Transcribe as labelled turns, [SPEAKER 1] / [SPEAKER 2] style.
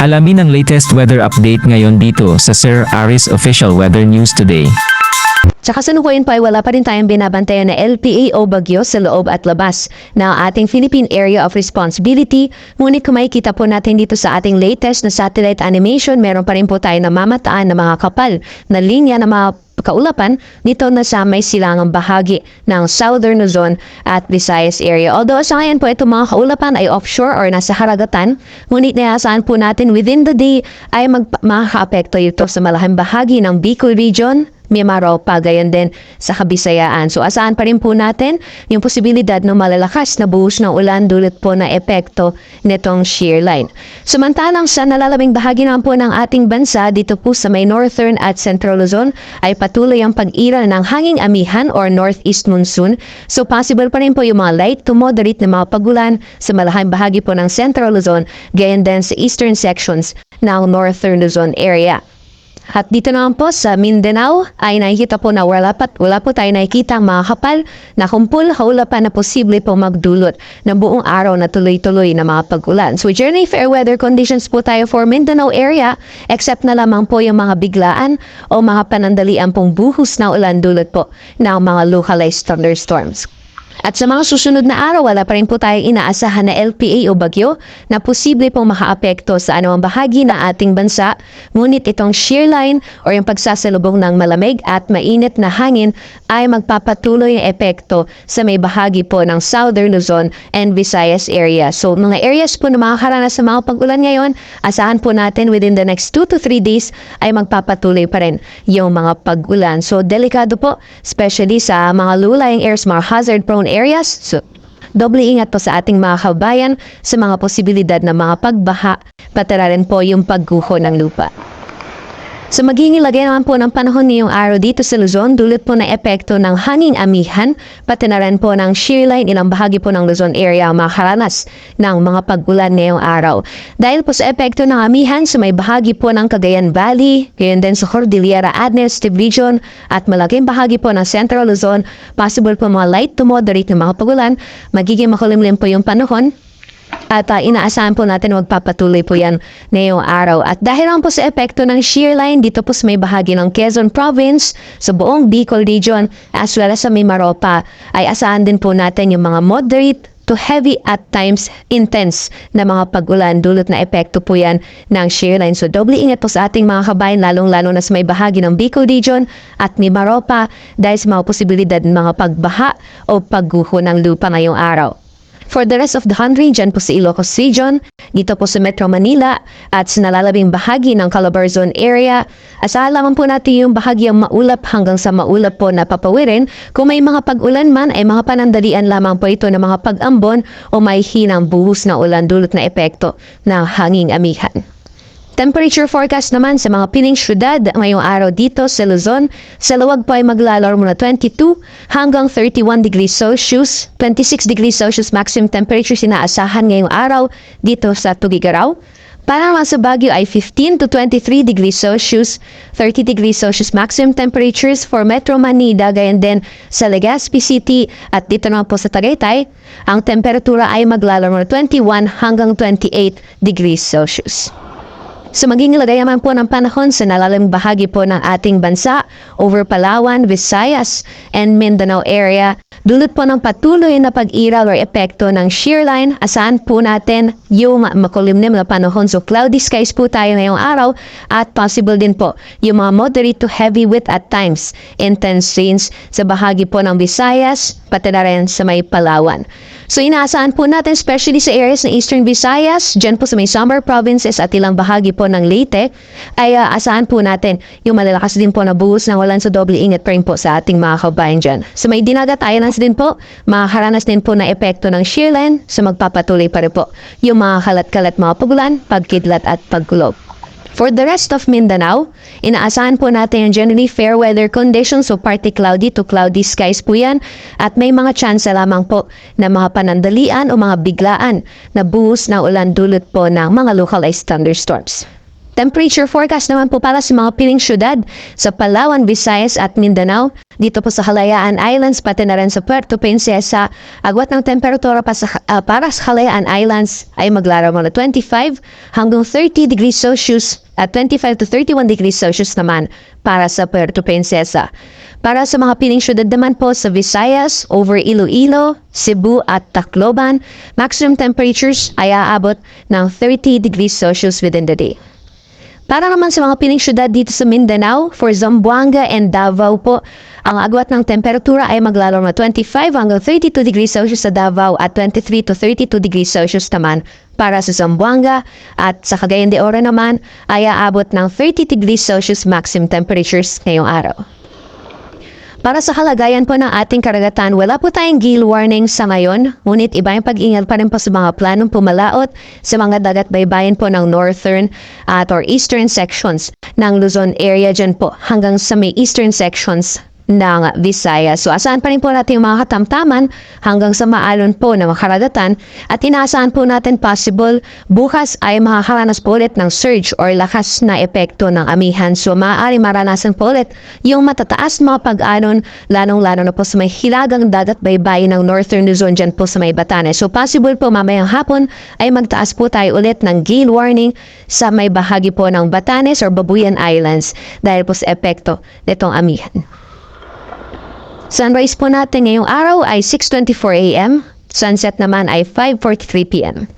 [SPEAKER 1] Alamin ang latest weather update ngayon dito sa Sir Aris Official Weather News Today.
[SPEAKER 2] Sa kasalukuyan po ay wala pa rin tayong binabantayan na LPA o bagyo sa loob at labas na ating Philippine Area of Responsibility. Ngunit kung makikita po natin dito sa ating latest na satellite animation, meron pa rin po tayo namamataan na mga kapal na linya na mga kaulapan dito na sa may silangang bahagi ng Southern Luzon at Visayas area. Although sa ngayon po itong mga kaulapan ay offshore or nasa haragatan, ngunit naasahan po natin within the day ay makaka-apekto ito sa malaking bahagi ng Bicol Region, Mimaropa, gayon din sa Kabisayaan. So asahan pa rin po natin yung posibilidad ng malalakas na buhos ng ulan dulot po na epekto nitong shear line. Samantalang sa nalalabing bahagi naman po ng ating bansa dito po sa may Northern at Central Luzon ay patuloy ang pag-iral ng hanging amihan or northeast monsoon. So possible pa rin po yung mga light to moderate na mga pagulan sa malaking bahagi po ng Central Luzon, gayon din sa eastern sections ng Northern Luzon area. At dito naman po sa Mindanao ay nakikita po na wala po tayo nakikita ang mga kapal na kumpul kaulapan na posible po magdulot ng buong araw na tuloy-tuloy na mga pag-ulan. So generally fair weather conditions po tayo for Mindanao area except na lamang po yung mga biglaan o mga panandalian pong buhos na ulan dulot po ng mga localized thunderstorms. At sa mga susunod na araw, wala pa rin po tayong inaasahan na LPA o bagyo na posible pong makaapekto sa anumang bahagi ng ating bansa. Ngunit itong shear line o yung pagsasalubong ng malamig at mainit na hangin ay magpapatuloy ng epekto sa may bahagi po ng Southern Luzon and Visayas area. So mga areas po na makakaranas sa mga pag-ulan ngayon, asahan po natin within the next 2 to 3 days ay magpapatuloy pa rin yung mga pag-ulan. So delikado po, especially sa mga low-lying areas, mga hazard-prone areas. So, doble ingat po sa ating mga kabayan sa mga posibilidad na mga pagbaha, pati rin po yung pagguho ng lupa. So magiging lagay naman po ng panahon ngayong araw dito sa Luzon, dulot po ng epekto ng hanging amihan, pati na rin po ng shear line, ilang bahagi po ng Luzon area ang makaranas ng mga pag-ulan ngayong araw. Dahil po sa epekto ng amihan, sa may bahagi po ng Cagayan Valley, gayon din sa Cordillera Administrative Region, at malaking bahagi po ng Central Luzon, possible po mga light to moderate na mga pag-ulan, magiging makulimlim po yung panahon. At inaasahan po natin magpapatuloy po yan ngayong araw. At dahil lang po sa epekto ng shear line, dito po sa may bahagi ng Quezon Province, sa buong Bicol Region, as well as sa Mimaropa, ay asahan din po natin yung mga moderate to heavy at times intense na mga pag-ulan dulot na epekto po yan ng shear line. So doble ingat po sa ating mga kabayan, lalong-lalo na sa may bahagi ng Bicol Region at Mimaropa dahil sa mga posibilidad ng mga pagbaha o pagguho ng lupa ngayong araw. For the rest of the country, dyan po sa Ilocos Region, dito po sa Metro Manila at sa nalalabing bahagi ng Calabarzon area, asahan lamang po natin yung bahagi ang maulap hanggang sa maulap po na papawirin. Kung may mga pag-ulan man ay mga panandalian lamang po ito ng mga pag-ambon o may hinang buhos na ulan dulot na epekto ng hanging amihan. Temperature forecast naman sa mga piling syudad ngayong araw dito sa Luzon. Sa luwag po ay maglalaro mula 22 hanggang 31 degrees Celsius, 26 degrees Celsius maximum temperature sinaasahan ngayong araw dito sa Tugigaraw. Para naman sa Baguio ay 15 to 23 degrees Celsius, 30 degrees Celsius maximum temperatures for Metro Manila, gayon din sa Legazpi City at dito naman po sa Tagaytay. Ang temperatura ay maglalaro mula 21 hanggang 28 degrees Celsius. So magiging lagay naman po ng panahon sa nalalang bahagi po ng ating bansa, over Palawan, Visayas, and Mindanao area. Dulot po ng patuloy na pag-iral or epekto ng shear line, asahan po natin yung makulimlim na panahon. So cloudy skies po tayo ngayong araw at possible din po yung mga moderate to heavy with at times intense rains sa bahagi po ng Visayas, pati na rin sa may Palawan. So inaasahan po natin especially sa areas ng Eastern Visayas, dyan po sa may summer provinces at ilang bahagi po ng Leyte, ay asahan po natin yung malalakas din po na buhos ng ulan, so doble ingat pa rin po sa ating mga kabayan dyan. So may Dinagat Islands din po, makakaranas din po na epekto ng shear line, so magpapatuloy pa rin po yung mga kalat-kalat mga pagulan, pagkidlat at pagkulob. For the rest of Mindanao, inaasahan po natin yung generally fair weather conditions, so partly cloudy to cloudy skies po yan, at may mga chance lamang po na mga panandalian o mga biglaan na buhos na ulan dulot po ng mga localized thunderstorms. Temperature forecast naman po para sa mga piling syudad sa Palawan, Visayas at Mindanao. Dito po sa Kalayaan Islands, pati na rin sa Puerto Princesa, agwat ng temperatura para sa Kalayaan Islands ay maglalaro na 25 hanggang 30 degrees Celsius at 25 to 31 degrees Celsius naman para sa Puerto Princesa. Para sa mga piling syudad naman po sa Visayas, over Iloilo, Cebu at Tacloban, maximum temperatures ay aabot ng 30 degrees Celsius within the day. Para naman sa mga piling syudad dito sa Mindanao, for Zamboanga and Davao po, ang agwat ng temperatura ay maglalaro na 25 hanggang 32 degrees Celsius sa Davao at 23 to 32 degrees Celsius naman para sa Zamboanga, at sa Cagayan de Oro naman ay aabot ng 30 degrees Celsius maximum temperatures ngayong araw. Para sa kalagayan po ng ating karagatan, wala po tayong gale warning sa ngayon, ngunit iba yung pag-ingat pa rin po sa mga planong pumalaot sa mga dagat baybayin po ng northern or eastern sections ng Luzon area dyan po hanggang sa may eastern sections ng Visayas. So asahan pa rin po natin yung mga katamtaman hanggang sa maalon po ng karagatan, at inaasahan po natin possible bukas ay makakaranas po ulit ng surge or lakas na epekto ng amihan. So maaari maranasan po ulit yung matataas mga pag-alon, lalong-lalo na po sa may hilagang dagat baybayin ng northern Luzon dyan po sa may Batanes. So possible po mamayang hapon ay magtaas po tayo ulit ng gale warning sa may bahagi po ng Batanes or Babuyan Islands dahil po sa epekto nitong amihan. Sunrise po natin ngayong araw ay 6:24 AM, sunset naman ay 5:43 PM.